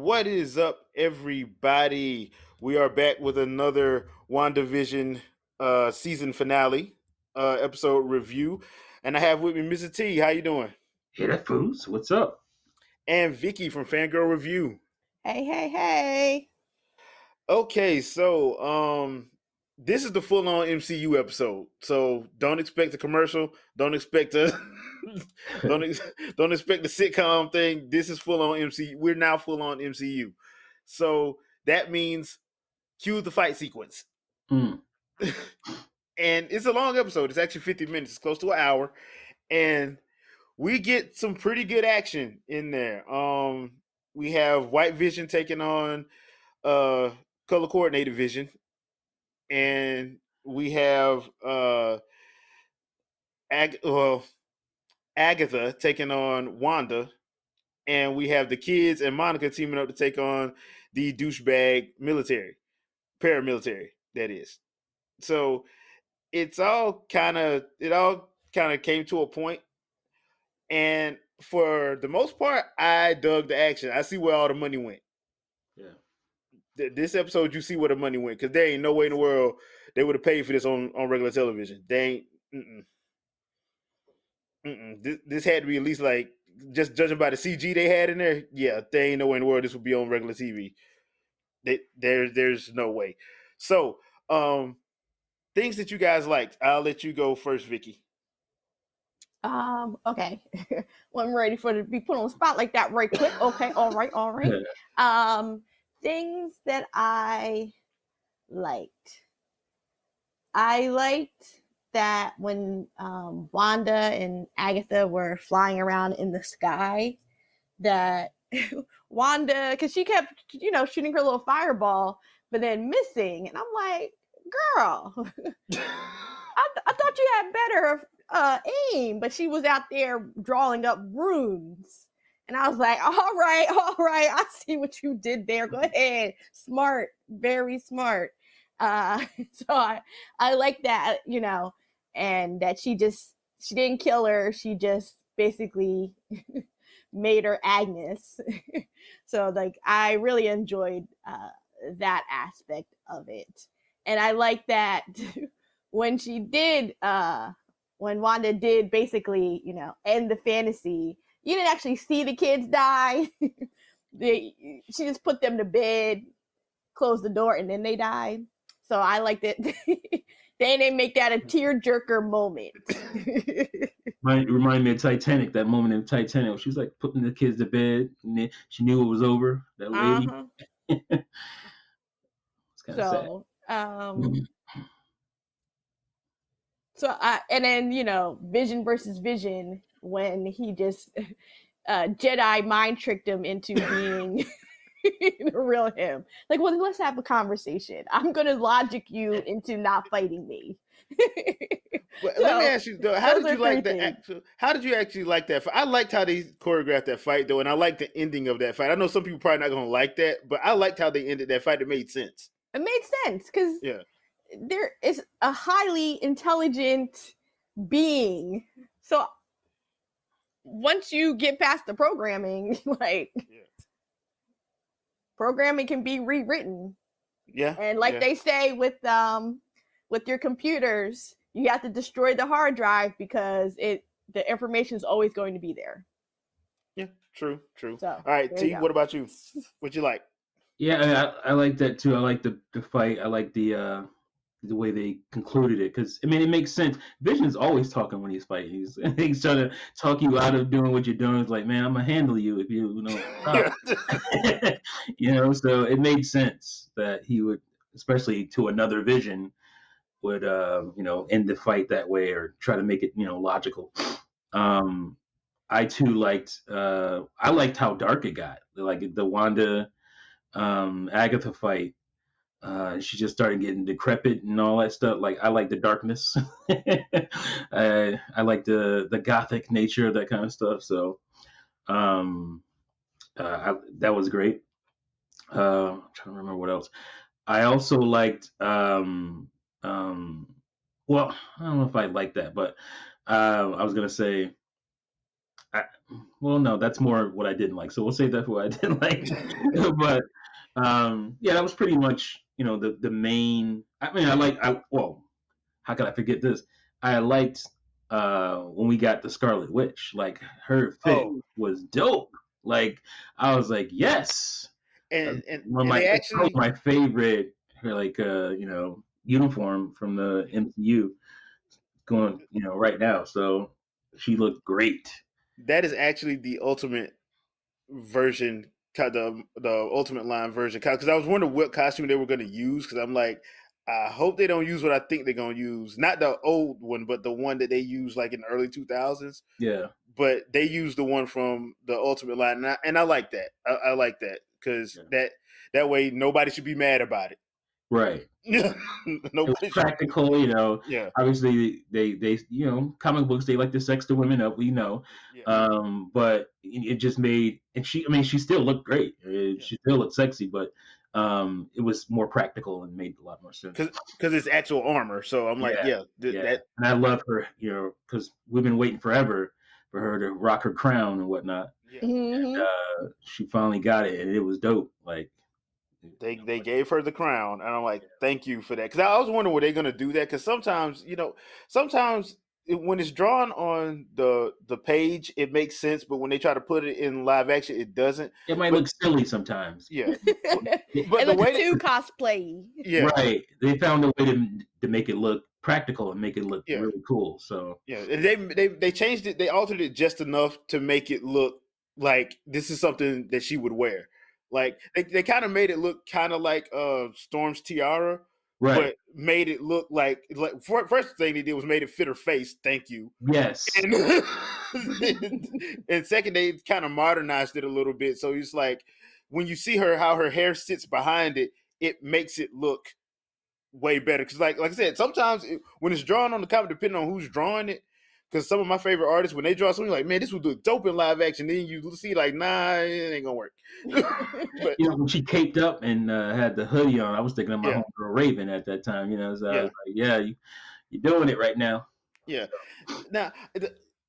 What is up, everybody? We are back with another WandaVision season finale episode review, and I have with me Mr. T. How you doing? Hey, that fools. What's up? And Vicky from Fangirl Review. Hey, hey, hey. Okay, so this is the full-on MCU episode. So don't expect a commercial. Don't expect a don't expect the sitcom thing. This is full-on MCU. We're now full-on MCU. So that means cue the fight sequence. Mm. And it's a long episode. It's actually 50 minutes. It's close to an hour. And we get some pretty good action in there. We have White Vision taking on color coordinated Vision. And we have Agatha taking on Wanda. And we have the kids and Monica teaming up to take on the douchebag paramilitary, that is. So it all kind of came to a point, and for the most part, I dug the action. I see where all the money went. Yeah. This episode, you see where the money went, because there ain't no way in the world they would have paid for this on regular television. They ain't. This had to be at least like, just judging by the CG they had in there. Yeah, there ain't no way in the world this would be on regular TV. There's no way. So, things that you guys liked. I'll let you go first, Vicky. Okay. Well, I'm ready to be put on the spot like that right quick. Okay, all right. Things that I liked. I liked that when Wanda and Agatha were flying around in the sky, that Wanda, because she kept, shooting her little fireball, but then missing. And I'm like, girl, I thought you had better aim, but she was out there drawing up runes. And I was like, all right, I see what you did there. Go ahead. Smart, very smart. So I like that, and that she didn't kill her. She just basically made her Agnes. So like, I really enjoyed that aspect of it. And I like that when Wanda did basically, end the fantasy, you didn't actually see the kids die. She just put them to bed, closed the door, and then they died. So I liked it. They didn't make that a tearjerker moment. Remind me of Titanic, that moment in Titanic where she was like putting the kids to bed and then she knew it was over. That lady. It's kind of sad. And then, Vision versus Vision, when he just Jedi mind tricked him into being the real him. Like, well, let's have a conversation. I'm going to logic you into not fighting me. Let me ask you, though, how did you like that? How did you actually like that fight? I liked how they choreographed that fight, though, and I liked the ending of that fight. I know some people probably not going to like that, but I liked how they ended that fight. It made sense. It made sense, because there is a highly intelligent being. So once you get past the programming, programming can be rewritten. Yeah. And they say with your computers, you have to destroy the hard drive because the information is always going to be there. Yeah, true. So, all right, T, what about you? What you like? Yeah, I like that too. I like the fight. I like the way they concluded it, because it makes sense. Vision's always talking when he's fighting. He's trying to talk you out of doing what you're doing. It's like, man, I'm gonna handle you if you stop. So it made sense that he would, especially to another Vision, would end the fight that way or try to make it logical. I too liked how dark it got, like the Wanda Agatha fight. She just started getting decrepit and all that stuff. Like, I like the darkness. I like the gothic nature of that kind of stuff. So that was great. I'm trying to remember what else. I also liked well, I don't know if I liked that, but I was gonna say Well, no, that's more what I didn't like. So we'll say that for what I didn't like. But yeah, that was pretty much the main. I mean, well, how could I forget this? I liked when we got the Scarlet Witch. Like her fit was dope. Like I was like, yes. and It's they probably actually my favorite, like uniform from the MCU going right now. So she looked great. that is actually the ultimate version, the ultimate line version. Because I was wondering what costume they were going to use. Because I'm like, I hope they don't use what I think they're going to use. Not the old one, but the one that they used like in the early 2000s. Yeah. But they used the one from the ultimate line, and I like that. I like that because that way nobody should be mad about it. Right. Nobody it's practical, Yeah. Obviously, they comic books, they like to sex the women up, we know. Yeah. But it just made, and she still looked great. She still looked sexy, but it was more practical and made a lot more sense. Because it's actual armor. So I'm like, that. And I love her, because we've been waiting forever for her to rock her crown and whatnot. Yeah. Mm-hmm. And she finally got it, and it was dope. Like. They gave her the crown, and I'm like, thank you for that. Because I was wondering, were they going to do that? Because sometimes, when it's drawn on the page, it makes sense, but when they try to put it in live action, it doesn't. It might look silly sometimes. Yeah, but the way too cosplay. Yeah, right. They found a way to make it look practical and make it look really cool. So they changed it. They altered it just enough to make it look like this is something that she would wear. Like they kind of made it look kind of like Storm's tiara, right? But made it look like first thing they did was made it fit her face. Thank you. Yes. And second, they kind of modernized it a little bit. So it's like when you see her, how her hair sits behind it, it makes it look way better. Because like I said, sometimes when it's drawn on the comic, depending on who's drawing it. Because some of my favorite artists, when they draw something, like, man, this would look dope in live action. Then you see, like, nah, it ain't gonna work. But when she caped up and had the hoodie on, I was thinking of my homegirl Raven at that time. So I was like, you're doing it right now. Yeah. Now,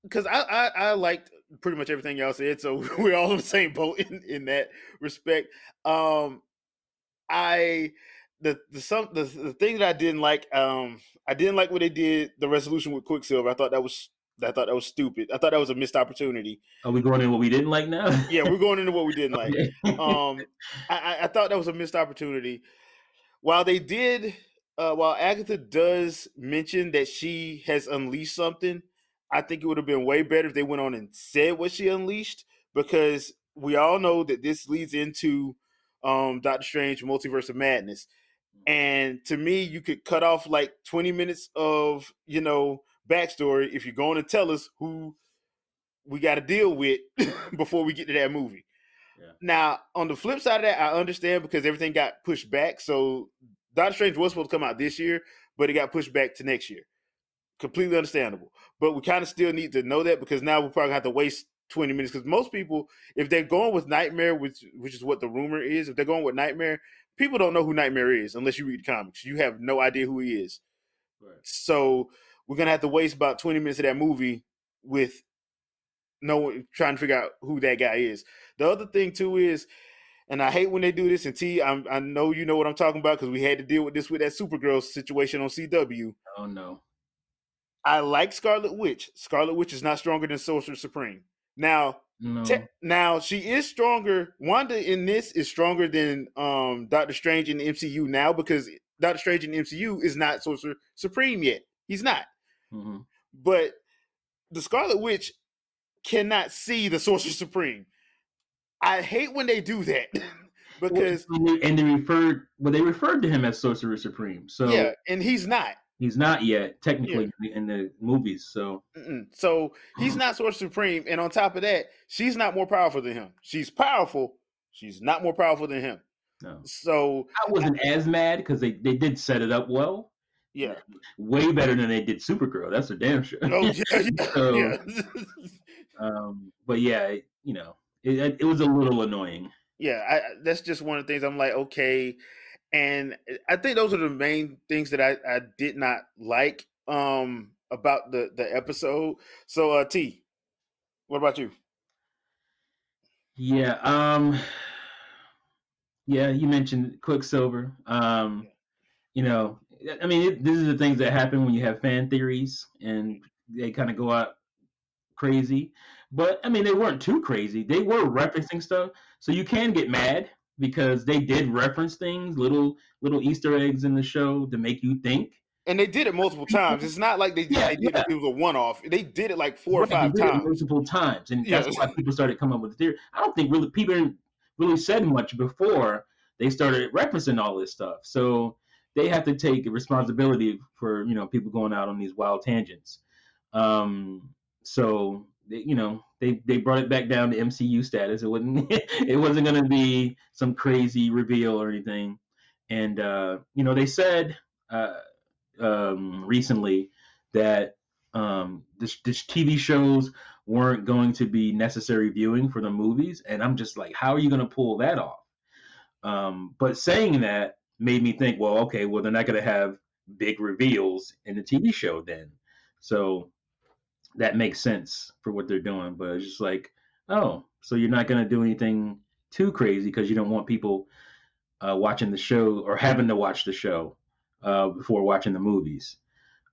because I liked pretty much everything y'all said, so we're all in the same boat in that respect. The thing that I didn't like, I didn't like what they did, the resolution with Quicksilver. I thought that was stupid. I thought that was a missed opportunity. Are we going into what we didn't like now? Yeah, we're going into what we didn't like. I thought that was a missed opportunity. While Agatha does mention that she has unleashed something, I think it would have been way better if they went on and said what she unleashed, because we all know that this leads into Doctor Strange Multiverse of Madness. And to me, you could cut off like 20 minutes of, backstory if you're going to tell us who we got to deal with before we get to that movie. Yeah. Now, on the flip side of that, I understand because everything got pushed back. So Doctor Strange was supposed to come out this year, but it got pushed back to next year. Completely understandable. But we kind of still need to know that, because now we'll probably have to waste 20 minutes, because most people, if they're going with Nightmare, which is what the rumor is, if they're going with Nightmare, people don't know who Nightmare is unless you read comics. You have no idea who he is. Right. So we're going to have to waste about 20 minutes of that movie with no one trying to figure out who that guy is. The other thing too is, and I hate when they do this, and T, I know you know what I'm talking about, because we had to deal with this with that Supergirl situation on CW. Oh no. I like Scarlet Witch. Scarlet Witch is not stronger than Sorcerer Supreme. Now, now she is stronger. Wanda in this is stronger than Doctor Strange in the MCU now, because Doctor Strange in the MCU is not Sorcerer Supreme yet. He's not. Mm-hmm. But the Scarlet Witch cannot see the Sorcerer Supreme. I hate when they do that. Because they referred to him as Sorcerer Supreme. So yeah, and he's not. He's not yet, technically, in the movies. So So he's not Sorcerer Supreme. And on top of that, she's not more powerful than him. She's powerful. She's not more powerful than him. No. So I wasn't as mad, because they did set it up well. Yeah. Way better than they did Supergirl. That's a damn sure. Oh, yeah. So, but yeah, it was a little annoying. Yeah, that's just one of the things I'm like, okay. And I think those are the main things that I did not like about the episode. So T, What about you? Yeah. Yeah, you mentioned Quicksilver. You know, I mean, these are the things that happen when you have fan theories and they kind of go out crazy. But I mean, they weren't too crazy. They were referencing stuff, so you can get mad because they did reference things, little Easter eggs in the show to make you think. And they did it multiple times. It's not like they Yeah, did yeah. it was a one-off. They did it like 4 or Right, they 5 did it times. multiple times, and Yeah. that's why people started coming up with the theory. I don't think really people really said much before they started referencing all this stuff. So they have to take responsibility for people going out on these wild tangents. So they brought it back down to MCU status. It wasn't it wasn't going to be some crazy reveal or anything. And they said recently that this TV shows weren't going to be necessary viewing for the movies, and I'm just like, how are you going to pull that off? But saying that made me think, well, okay, well they're not going to have big reveals in the TV show then, so that makes sense for what they're doing. But it's just like, oh, so you're not going to do anything too crazy because you don't want people watching the show or having to watch the show before watching the movies.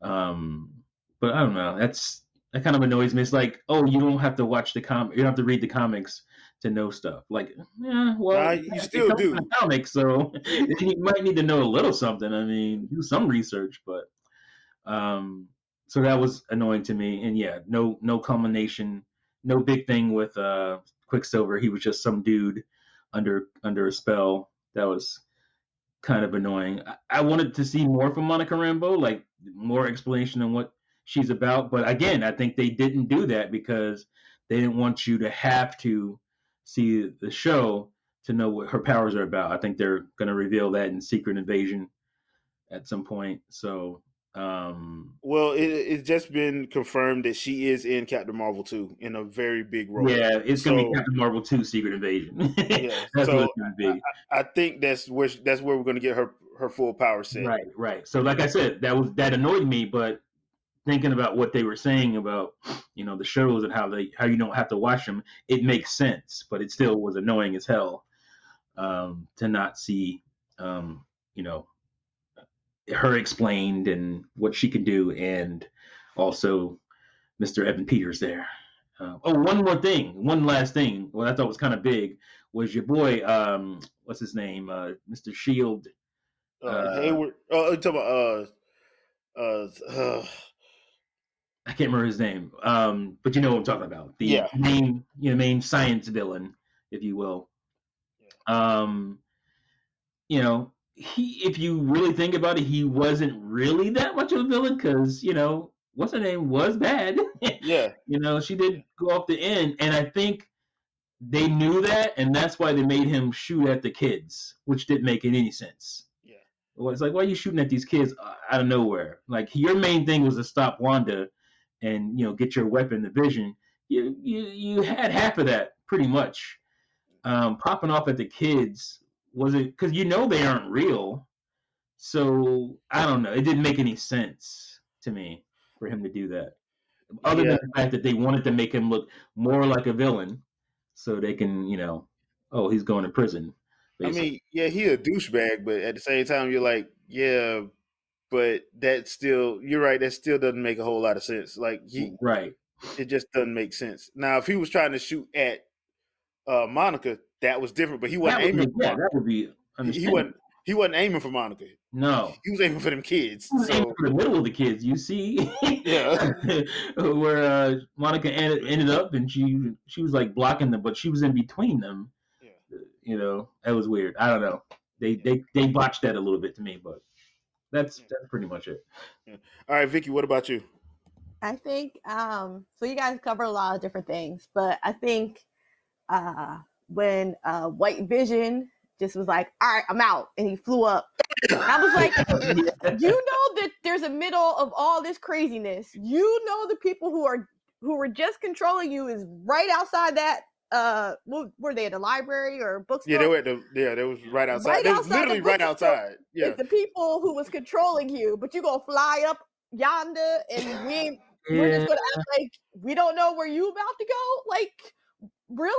But I don't know. That kind of annoys me. It's like, oh, you don't have to watch you don't have to read the comics to know stuff. Like, yeah, well, you still do. From the comics, so you might need to know a little something. I mean, do some research, but so that was annoying to me. And yeah, no culmination, no big thing with Quicksilver. He was just some dude under a spell. That was kind of annoying. I wanted to see more from Monica Rambeau, like more explanation on what she's about. But again, I think they didn't do that because they didn't want you to have to see the show to know what her powers are about. I think they're going to reveal that in Secret Invasion at some point. So, well, it's just been confirmed that she is in Captain Marvel 2 in a very big role. Yeah, it's going to be Captain Marvel 2 Secret Invasion. Yeah, that's so what it's going to be. I think that's where we're going to get her full power set. Right. So, like I said, that annoyed me, but thinking about what they were saying about the shows and how you don't have to watch them, it makes sense. But it still was annoying as hell to not see her explained and what she can do, and also Mr. Evan Peters there. One last thing. What I thought was kind of big was your boy, what's his name, Mr. Shield. Hayward. Oh, you talking about I can't remember his name, but you know what I'm talking about. The main science villain, if you will. If you really think about it, he wasn't really that much of a villain because what's her name was bad. Yeah. She did go off the end, and I think they knew that, and that's why they made him shoot at the kids, which didn't make any sense. Yeah. Well, it's like, why are you shooting at these kids out of nowhere? Like, your main thing was to stop Wanda and get your weapon, the Vision. You had half of that pretty much. Popping off at the kids wasn't because they aren't real. So I don't know. It didn't make any sense to me for him to do that. Other than the fact that they wanted to make him look more like a villain, so they can he's going to prison. Basically. I mean, yeah, he a douchebag, but at the same time, you're like, yeah. But that still, you're right. That still doesn't make a whole lot of sense. Like it just doesn't make sense. Now, if he was trying to shoot at Monica, that was different. But he wasn't aiming. That would be understandable. He wasn't aiming for Monica. No, he was aiming for them kids. He was aiming for the middle of the kids. You see, where Monica ended up, and she was like blocking them, but she was in between them. Yeah. That was weird. I don't know. They botched that a little bit to me, but. That's pretty much it. Yeah. All right, Vicky, what about you? I think so you guys cover a lot of different things, but I think when White Vision just was like, all right, I'm out, and he flew up. And I was like, that there's a middle of all this craziness. The people who were just controlling you is right outside that. Were they at the library or bookstore? Yeah, they were they was right outside. They was literally right outside. Yeah, it's the people who was controlling you, but you gonna fly up yonder, and we're just Yeah. gonna act like we don't know where you about to go. Like, really?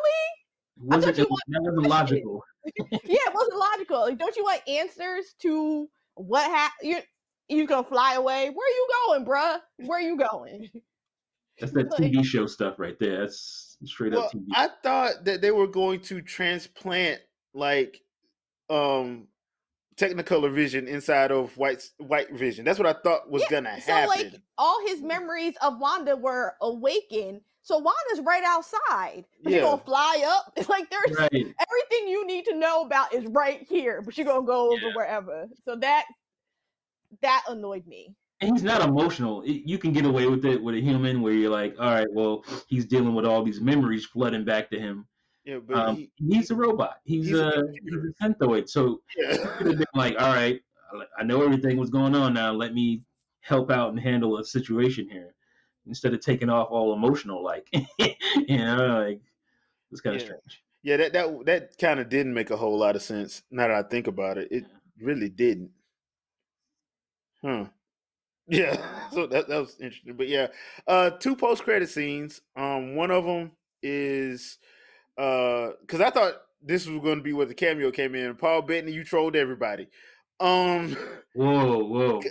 I thought you That wasn't logical. Yeah, it wasn't logical. Like, don't you want answers to what happened? You gonna fly away? Where you going, bruh? Where you going? That's that Like, TV show stuff right there. That's straight up TV. I thought that they were going to transplant like Technicolor vision inside of white vision. That's what I thought was gonna happen. So like all his memories of Wanda were awakened. So Wanda's right outside. But she's gonna fly up. Like there's everything you need to know about is right here, but she's gonna go over wherever. So that annoyed me. And he's not emotional. You can get away with it with a human where you're like, all right, well, he's dealing with all these memories flooding back to him. Yeah, but he's a robot. He's a synthoid. So he could have been like, all right, I know everything was going on now. Let me help out and handle a situation here. Instead of taking off all emotional, like, like it's kind of strange. Yeah, that kind of didn't make a whole lot of sense. Now that I think about it, it really didn't. Yeah, so that was interesting. But yeah, 2 post-credit scenes. One of them is because I thought this was going to be where the cameo came in. Paul Bettany, you trolled everybody. Whoa!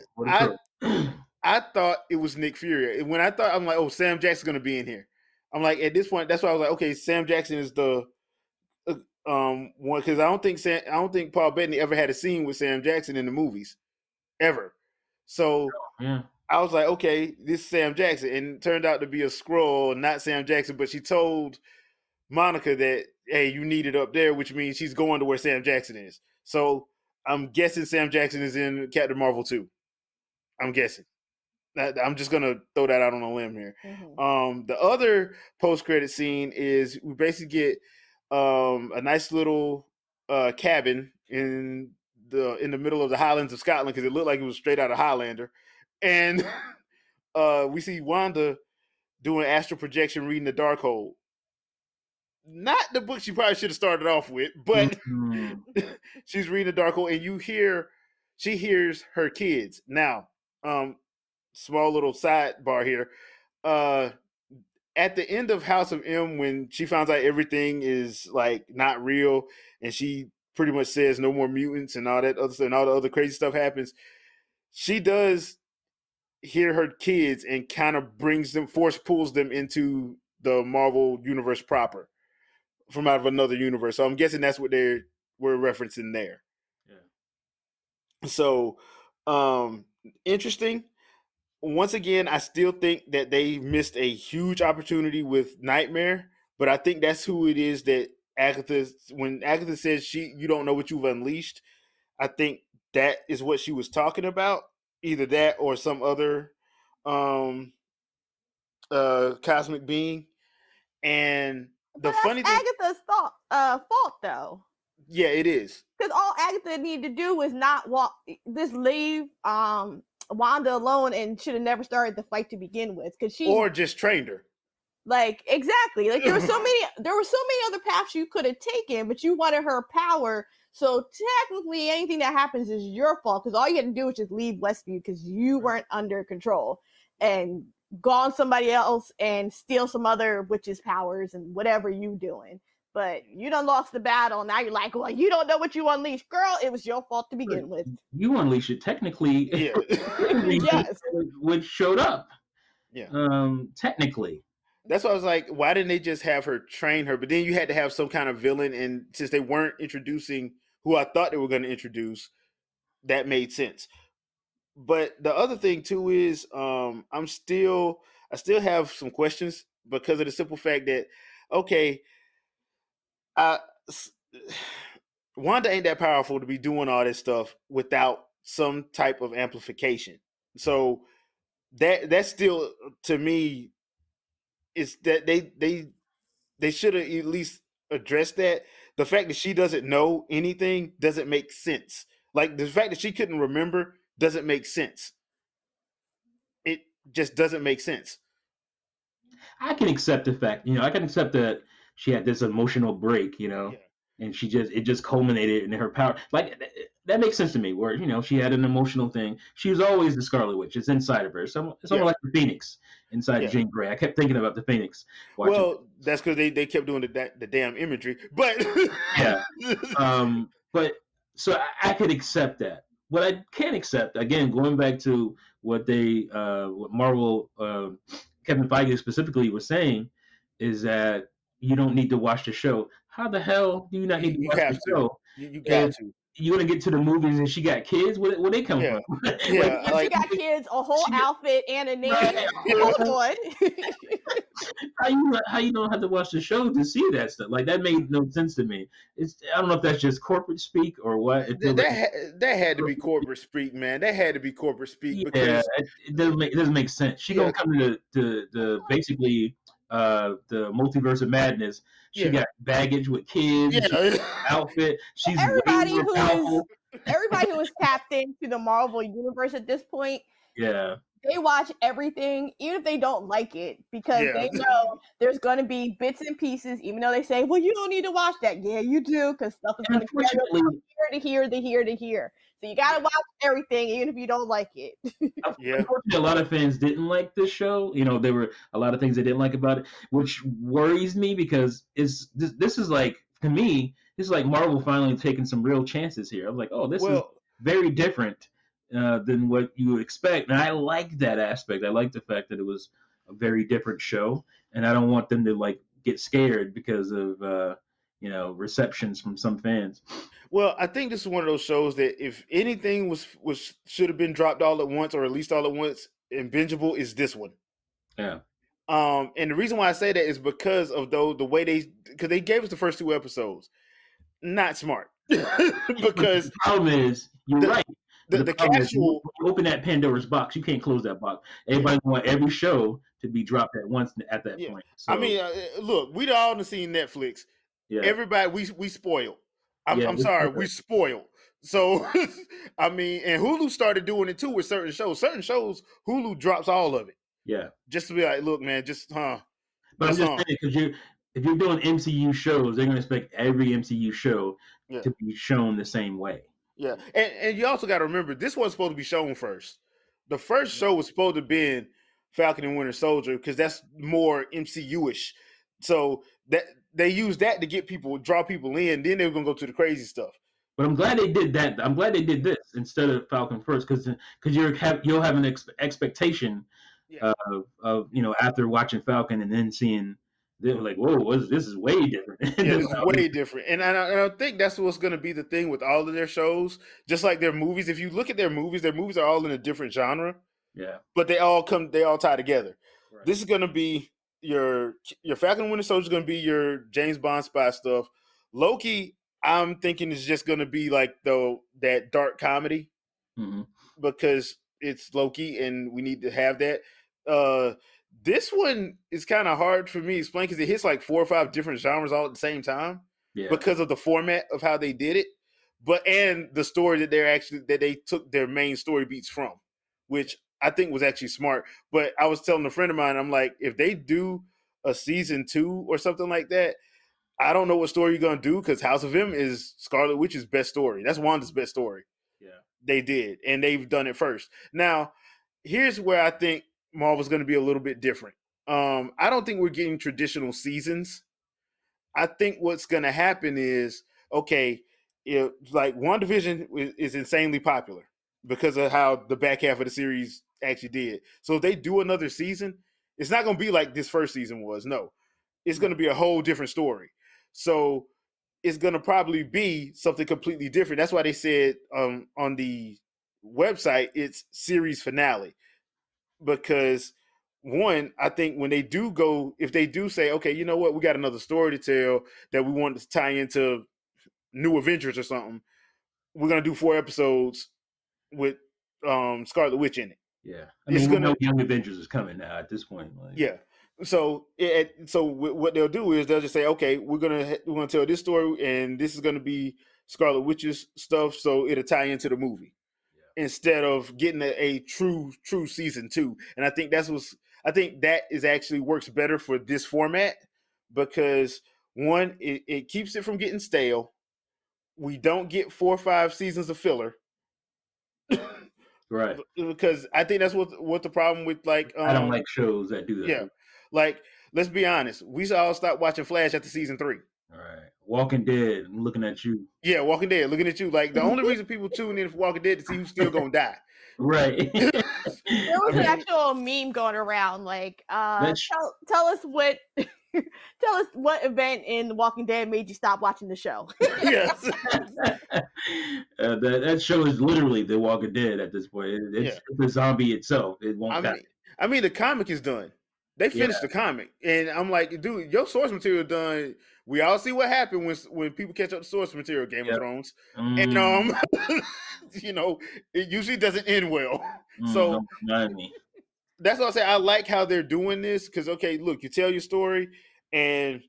I thought it was Nick Fury. When I'm like, oh, Sam Jackson's going to be in here. I'm like, at this point, that's why I was like, okay, Sam Jackson is the one, because I don't think Paul Bettany ever had a scene with Sam Jackson in the movies ever. So I was like, okay, this is Sam Jackson, and it turned out to be a Skrull, not Sam Jackson. But she told Monica that, hey, you need it up there, which means she's going to where Sam Jackson is. So I'm guessing Sam Jackson is in Captain Marvel 2. I'm guessing. I'm just gonna throw that out on a limb here. Mm-hmm. The other post-credit scene is we basically get a nice little cabin in the middle of the Highlands of Scotland, because it looked like it was straight out of Highlander, and we see Wanda doing astral projection, reading the Darkhold. Not the book she probably should have started off with, but she's reading the Darkhold, and she hears her kids. Now, small little sidebar here. At the end of House of M, when she finds out everything is like not real, and she pretty much says no more mutants and all that other stuff, and all the other crazy stuff happens, she does hear her kids and kind of pulls them into the Marvel universe proper from out of another universe. So I'm guessing that's what we're referencing there. Yeah. So, interesting. Once again, I still think that they missed a huge opportunity with Nightmare, but I think that's who it is that when Agatha says you don't know what you've unleashed, I think that is what she was talking about. Either that or some other cosmic being. And Agatha's fault though. Yeah, it is. Because all Agatha needed to do was not leave Wanda alone, and should have never started the fight to begin with. Or just trained her. Like, exactly. Like there were so many other paths you could have taken, but you wanted her power. So technically, anything that happens is your fault, because all you had to do was just leave Westview because you weren't under control, and go on somebody else and steal some other witch's powers and whatever you doing. But you done lost the battle. Now you're like, well, you don't know what you unleashed. Girl, it was your fault to begin with. You unleashed it. Technically, yes. Which showed up. Yeah. Technically. That's why I was like, why didn't they just have her train her? But then you had to have some kind of villain. And since they weren't introducing who I thought they were going to introduce, that made sense. But the other thing too is I still have some questions, because of the simple fact that, okay, Wanda ain't that powerful to be doing all this stuff without some type of amplification. So that's still, to me, is that they should have at least addressed that. The fact that she doesn't know anything doesn't make sense. Like, the fact that she couldn't remember doesn't make sense. It just doesn't make sense. I can accept the fact, I can accept that she had this emotional break, and it just culminated in her power. Like, that makes sense to me. Where she had an emotional thing. She was always the Scarlet Witch. It's inside of her. It's almost like the Phoenix inside Jean Grey. I kept thinking about the Phoenix watching. Well, that's because they kept doing the damn imagery. But yeah, but so I could accept that. What I can't accept, again, going back to what Marvel, Kevin Feige specifically was saying, is that you don't need to watch the show. How the hell do you not need to watch the show? You got to. You're gonna get to the movies and she got kids. Where they come from? Yeah, she got kids, a whole outfit, and a name. Hold on. How you don't have to watch the show to see that stuff? Like, that made no sense to me. I don't know if that's just corporate speak or what. That had to be corporate speak, man. That had to be corporate speak because it doesn't make sense. She gonna come to the basically the multiverse of madness. She got baggage with kids, outfit. She's everybody who is tapped into the Marvel universe at this point. Yeah. They watch everything, even if they don't like it, because they know there's going to be bits and pieces, even though they say, well, you don't need to watch that. Yeah, you do, because stuff is going to carry from here to here to here. So you got to watch everything, even if you don't like it. Unfortunately, a lot of fans didn't like this show. There were a lot of things they didn't like about it, which worries me because this is like, to me, this is like Marvel finally taking some real chances here. I'm like, oh, this is very different than what you would expect. And I like that aspect. I like the fact that it was a very different show, and I don't want them to like get scared because of receptions from some fans. Well, I think this is one of those shows that if anything was should have been dropped all at once or released all at once, Invincible is this one. Yeah. And the reason why I say that is because of the way they gave us the first 2 episodes. Not smart. Because the problem is, you're right. The casual, you open that Pandora's box, you can't close that box. Everybody want every show to be dropped at once at that point. So, I mean, look, we all have seen Netflix. Yeah. Everybody, we spoiled. I'm sorry, we spoiled. So, I mean, and Hulu started doing it too with certain shows. Certain shows, Hulu drops all of it. Yeah. Just to be like, look, man, But I'm just saying, because if you're doing MCU shows, they're going to expect every MCU show to be shown the same way. Yeah, and you also got to remember, this wasn't supposed to be shown first. The first show was supposed to be Falcon and Winter Soldier because that's more MCU-ish. So that they used that to draw people in. Then they were gonna go to the crazy stuff. But I'm glad they did that. I'm glad they did this instead of Falcon first, because you'll have an expectation of after watching Falcon and then seeing. They're like, whoa, this is way different. Yeah, it's way different. And I think that's what's going to be the thing with all of their shows. Just like their movies. If you look at their movies are all in a different genre. Yeah. But they all tie together. Right. This is going to be your Falcon and Winter Soldier is going to be your James Bond spy stuff. Loki, I'm thinking is just going to be like that dark comedy. Mm-hmm. Because it's Loki and we need to have that. This one is kind of hard for me to explain because it hits like 4 or 5 different genres all at the same time because of the format of how they did it, and the story that they took their main story beats from, which I think was actually smart. But I was telling a friend of mine, I'm like, if they do a season 2 or something like that, I don't know what story you're gonna do because House of M is Scarlet Witch's best story. That's Wanda's best story. Yeah, they did, and they've done it first. Now, here's where I think Marvel's going to be a little bit different. I don't think we're getting traditional seasons. I think what's going to happen is, like WandaVision is insanely popular because of how the back half of the series actually did. So if they do another season, it's not going to be like this first season was. No, it's going to be a whole different story. So it's going to probably be something completely different. That's why they said on the website, it's series finale. Because one, I think when they do if they do say, okay, you know what, we got another story to tell that we want to tie into New Avengers or something, we're gonna do 4 episodes with Scarlet Witch in it. Yeah, I mean, we know Young Avengers is coming now at this point. Like. Yeah, so what they'll do is they'll just say, okay, we're gonna tell this story, and this is gonna be Scarlet Witch's stuff, so it'll tie into the movie. Instead of getting a true season 2. And I think that is actually works better for this format because one, it keeps it from getting stale. we don't get 4 or 5 seasons of filler. Right. Because I think that's what the problem with like I don't like shows that do that. Yeah. Like, let's be honest. We all stopped watching Flash after season 3. All right. Walking Dead, I'm looking at you. Yeah, Walking Dead, looking at you. Like, the only reson people tune in for Walking Dead to see who's still gonna die. Right. There was an actual meme going around like, tell us what event in The Walking Dead made you stop watching the show. Yes. That show is literally The Walking Dead at this point. It's the zombie itself. It won't die. I mean, the comic is done. They finished the comic, and I'm like, dude, your source material done. We all see what happened when people catch up to source material, Game of Thrones, and you know, it usually doesn't end well. So that's what I say. I like how they're doing this because, okay, look, you tell your story, and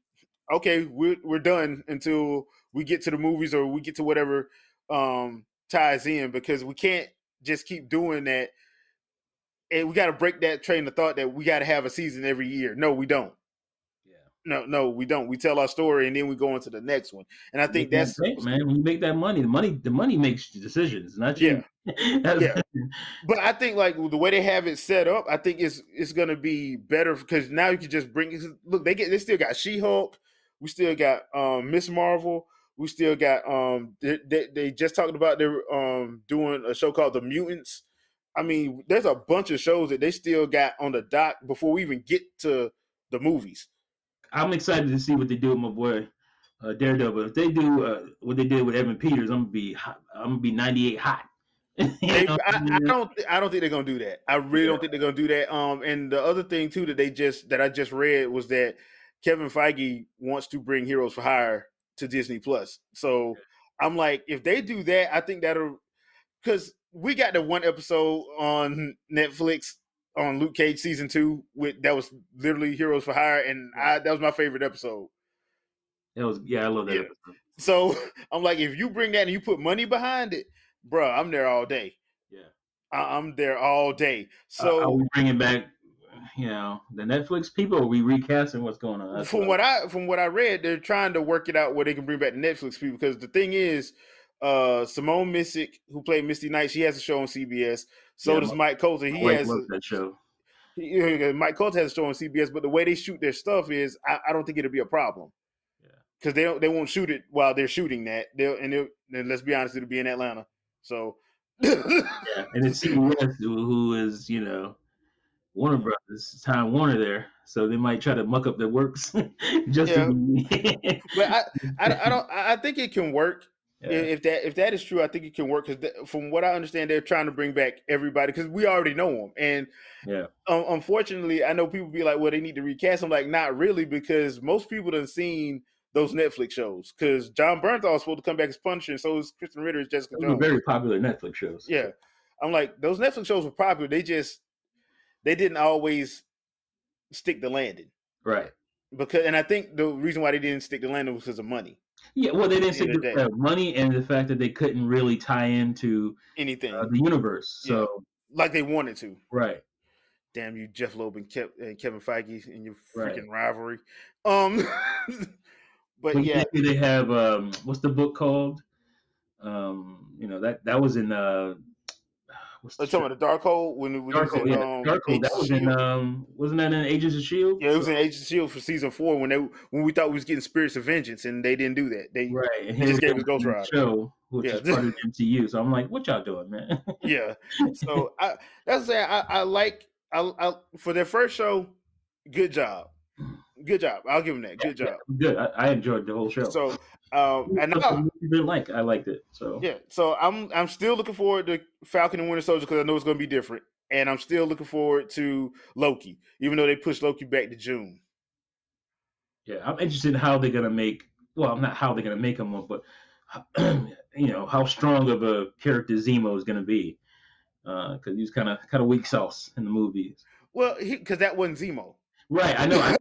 okay, we're done until we get to the movies or we get to whatever ties in, because we can't just keep doing that. And we got to break that train of thought that we got to have a season every year. No, we don't. Yeah. No, we don't. We tell our story and then we go into the next one. And I think that's man. When you make that money, the money makes decisions, not you. Yeah. But I think like the way they have it set up, I think it's gonna be better because now you can just bring. Look, they still got She-Hulk. We still got Miss Marvel. We still got they just talked about they're doing a show called The Mutants. I mean, there's a bunch of shows that they still got on the dock before we even get to the movies. I'm excited to see what they do with my boy Daredevil. If they do what they did with Evan Peters, I'm gonna be 98 hot. I don't think they're gonna do that. I really don't think they're gonna do that. And the other thing too that I just read was that Kevin Feige wants to bring Heroes for Hire to Disney Plus. So I'm like, if they do that, I think that'll, because we got the one episode on Netflix on Luke Cage season 2 that was literally Heroes for Hire, and that was my favorite episode. I love that episode. So I'm like, if you bring that and you put money behind it, bro, I'm there all day. Yeah, I'm there all day. So are we bringing back, the Netflix people? Or are we recasting what's going on? That's from what I read, they're trying to work it out where they can bring back the Netflix people, because the thing is, Simone Missick, who played Misty Knight, she has a show on CBS. So does Mike Coulter. He has that show. Mike Coulter has a show on CBS, but the way they shoot their stuff is, I don't think it'll be a problem. Because they won't shoot it while they're shooting that. And let's be honest, it'll be in Atlanta. So and it's CBS who is Warner Brothers, Time Warner there, so they might try to muck up their works just to be. But I think it can work. If that is true, I think it can work, because from what I understand, they're trying to bring back everybody because we already know them. And unfortunately, I know people be like, well, they need to recast. I'm like, not really, because most people done seen those Netflix shows, because John Bernthal is supposed to come back as Punisher, and so is Kristen Ritter as Jessica Jones. Those were very popular Netflix shows. Yeah. I'm like, those Netflix shows were popular. They didn't always stick the landing. Right. And I think the reason why they didn't stick the landing was because of money. Yeah, well, they didn't stick the money and the fact that they couldn't really tie into anything, the universe. So like they wanted to. Right. Damn you, Jeff Loeb and Kevin Feige and your freaking rivalry. But yeah, they have what's the book called? That was in talking about the Darkhold when Darkhold, Darkhold. That was in wasn't that in Agents of S.H.I.E.L.D.? Yeah, it was in Agents of S.H.I.E.L.D. for season 4 when we thought we was getting Spirits of Vengeance, and they didn't do that. They and he just gave us Ghost Rider show, which is part of the MCU. So I'm like, what y'all doing, man? Yeah. So that's saying I like for their first show, good job. Good job. I'll give them that. Good job. Good. I enjoyed the whole show. So and I liked it. So yeah. So I'm still looking forward to Falcon and Winter Soldier, because I know it's going to be different, and I'm still looking forward to Loki, even though they pushed Loki back to June. Yeah, I'm interested in how they're going to make. Well, not how they're going to make him, but how strong of a character Zemo is going to be, because he was kind of weak sauce in the movies. Well, because that wasn't Zemo. Right, I know. I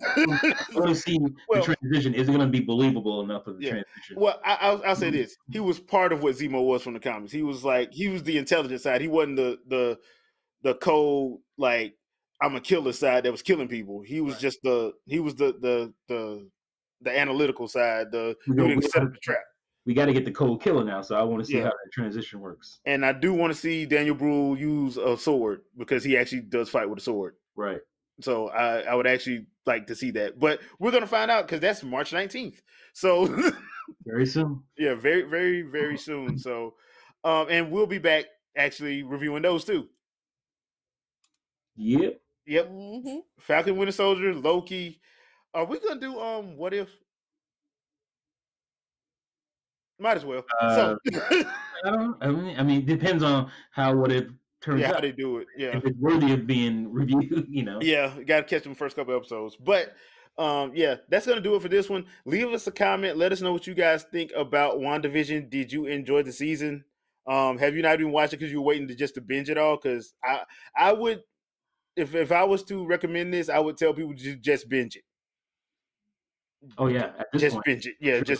want to see the transition. Is it going to be believable enough of the transition? Well, I'll say this: he was part of what Zemo was from the comics. He was the intelligent side. He wasn't the cold, like, I'm a killer side that was killing people. He was just the analytical side. The set up the trap. we got to get the Cold Killer now. So I want to see Yeah. how that transition works. And I do want to see Daniel Bruhl use a sword because he actually does fight with a sword. Right. So I would actually like to see that. But we're going to find out because that's March 19th. So very soon. Yeah, very, very, very soon. So, and we'll be back actually reviewing those too. Yep. Yep. Mm-hmm. Falcon, Winter Soldier, Loki. Are we gonna do What If? Might as well. So I mean, it depends on how What If turns yeah, out. how they do it. Yeah, if it's worthy of being reviewed, you know. Yeah, got to catch them first couple episodes. But yeah, that's gonna do it for this one. Leave us a comment. Let us know what you guys think about WandaVision. Did you enjoy the season? Have you not even watched it because you were waiting to binge it all? Because I would, if I was to recommend this, I would tell people to just binge it. Oh yeah, at this just point, binge it. Yeah, sure.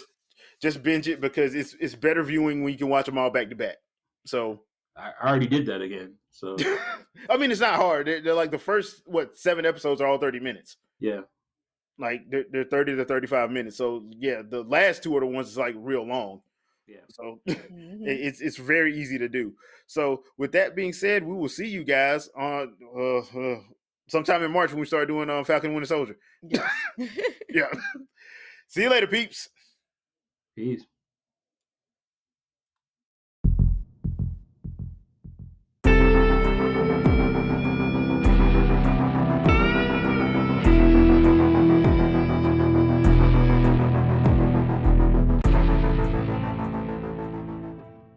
just binge it because it's better viewing when you can watch them all back to back. So I already did that again. So I mean, it's not hard. They're like the first 7 episodes are all 30 minutes. Yeah, like they're 30 to 35 minutes. So yeah, the last 2 are the ones that's like real long. Yeah. So it's very easy to do. So with that being said, we will see you guys on sometime in March when we start doing Falcon Winter Soldier. Yes. Yeah. See you later, peeps. Peace.